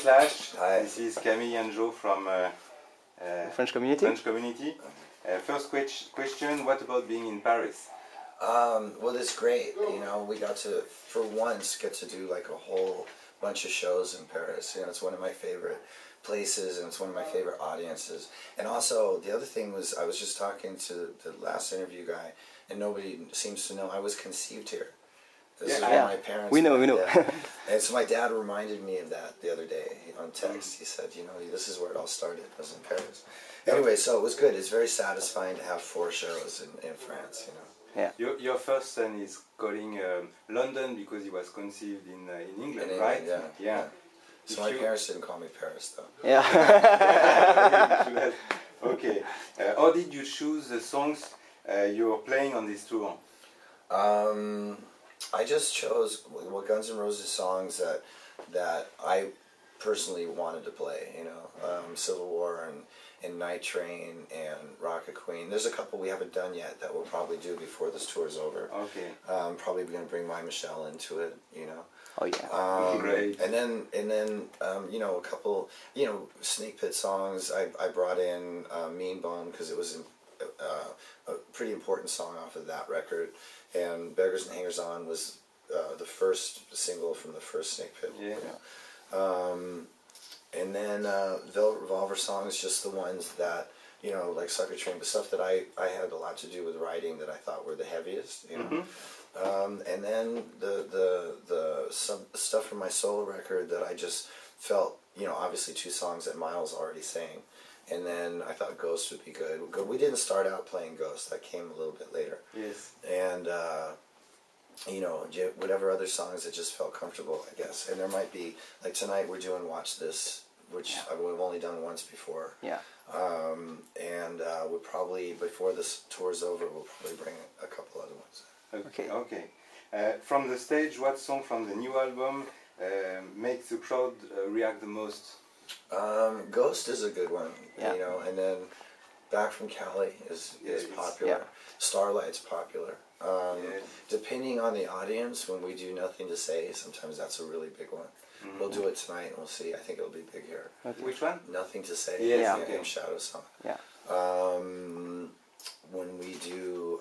Slash. Hi. This is Camille and Joe from French community. First question, what about being in Paris? Well, it's great. You know, we got to, for once, get to do like a whole bunch of shows in Paris. You know, it's one of my favorite places and it's one of my favorite audiences. And also, the other thing was, I was just talking to the last interview guy, and nobody seems to know I was conceived here. This is where my parents. We know. Yeah. And so my dad reminded me of that the other day on text. He said, you know, this is where it all started. It was in Paris. Anyway, so it was good. It's very satisfying to have 4 shows in France, you know. Yeah. Your first son is calling London because he was conceived in England, right? Yeah. So my parents didn't call me Paris, though. Yeah. Okay. How did you choose the songs you were playing on this tour? I just chose Guns N' Roses songs that I personally wanted to play. You know, Civil War and Night Train and Rocket Queen. There's a couple we haven't done yet that we'll probably do before this tour is over. Okay. Probably going to bring My Michelle into it. You know. Oh yeah. Great. And then you know, a couple, you know, Snake Pit songs. I brought in Mean Bone because it was a pretty important song off of that record. And Beggars and Hangers On was the first single from the first Snake Pit. Yeah. You know? And then Velvet Revolver songs, just the ones that, you know, like Sucker Train, the stuff that I had a lot to do with writing that I thought were the heaviest, you know. And then the stuff from my solo record that I just felt, you know, obviously 2 songs that Miles already sang. And then I thought Ghost would be good. We didn't start out playing Ghost. That came a little bit later. Yes. And, you know, whatever other songs that just felt comfortable, I guess. And there might be, like tonight we're doing Watch This, which we've only done once before. Yeah. And we'll probably, before this tour's over, we'll probably bring a couple other ones. Okay. From the stage, what song from the new album makes the crowd react the most? Ghost is a good one, yeah. You know, and then Back from Cali is popular. Yeah. Starlight's popular. Depending on the audience, when we do Nothing to Say, sometimes that's a really big one. We'll do it tonight and we'll see. I think it'll be big here. Okay. Which one? Nothing to Say. Yes, the Game Shadow song. Yeah. When we do,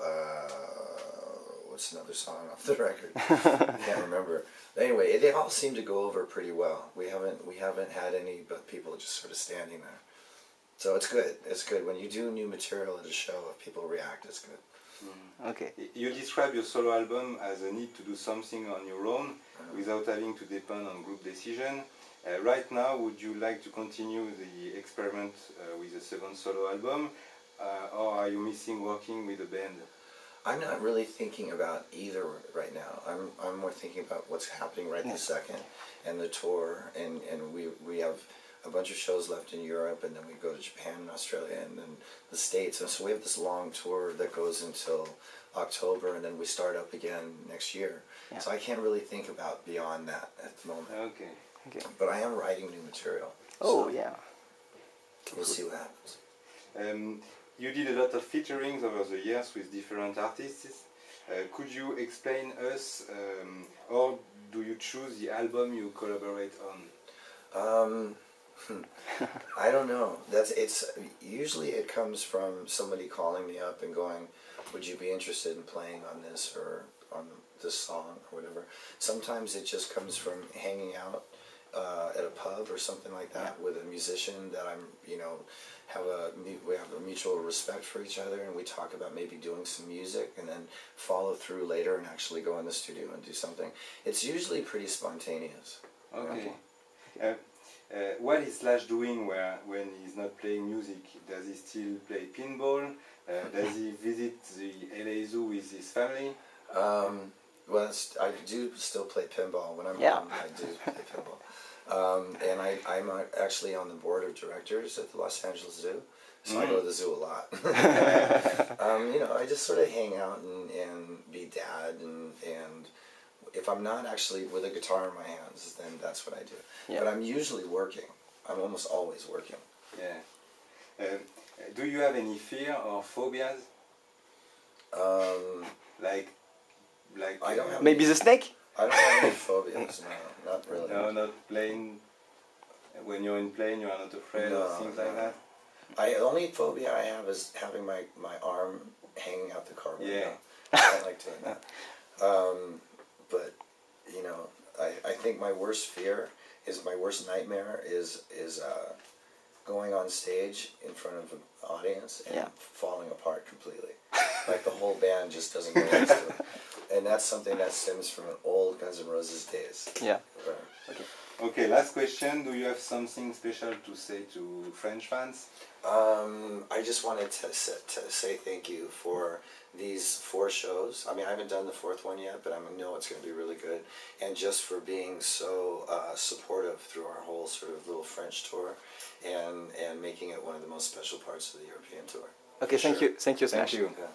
what's another song off the record? I can't remember. Anyway, they all seem to go over pretty well. We haven't had any but people just sort of standing there. So it's good. It's good. When you do new material at a show, if people react, it's good. Okay. You describe your solo album as a need to do something on your own without having to depend on group decision. Right now, would you like to continue the experiment with a second solo album, or are you missing working with a band? I'm not really thinking about either right now. I'm more thinking about what's happening right this second, and the tour, and we have a bunch of shows left in Europe, and then we go to Japan and Australia and then the States, and so we have this long tour that goes until October, and then we start up again next year. Yeah. So I can't really think about beyond that at the moment. Okay. But I am writing new material. Oh, so yeah. We'll see what happens. You did a lot of featurings over the years with different artists. Could you explain us, or do you choose the album you collaborate on? I don't know. Usually it comes from somebody calling me up and going, would you be interested in playing on this or on this song or whatever. Sometimes it just comes from hanging out at a pub or something like that with a musician that we have a mutual respect for each other, and we talk about maybe doing some music and then follow through later and actually go in the studio and do something. It's usually pretty spontaneous. Okay. What is Slash doing when he's not playing music? Does he still play pinball? Does he visit the LA Zoo with his family? Well, I do still play pinball. When I'm home, I do play pinball. And I'm actually on the board of directors at the Los Angeles Zoo, so I go to the zoo a lot. I just sort of hang out and be dad, and if I'm not actually with a guitar in my hands, then that's what I do. Yeah. But I'm usually working. I'm almost always working. Yeah. Do you have any fear or phobias? Like I don't have maybe the snake? I don't have any phobias, no, not really. No, not playing When you're in plane, you are not afraid No, of things no. like that? The only phobia I have is having my arm hanging out the car window. Yeah. I don't like doing that. But, you know, I think my worst fear is, my worst nightmare is going on stage in front of an audience and falling apart completely. Like the whole band just doesn't go next to it. And that's something that stems from an old Guns N' Roses days. Yeah. Okay. Okay, last question. Do you have something special to say to French fans? I just wanted to say thank you for these 4 shows. I mean, I haven't done the 4th one yet, but I know it's going to be really good. And just for being so supportive through our whole sort of little French tour, and making it one of the most special parts of the European tour. Okay, thank you. Thank you so much. Thank you. Yeah.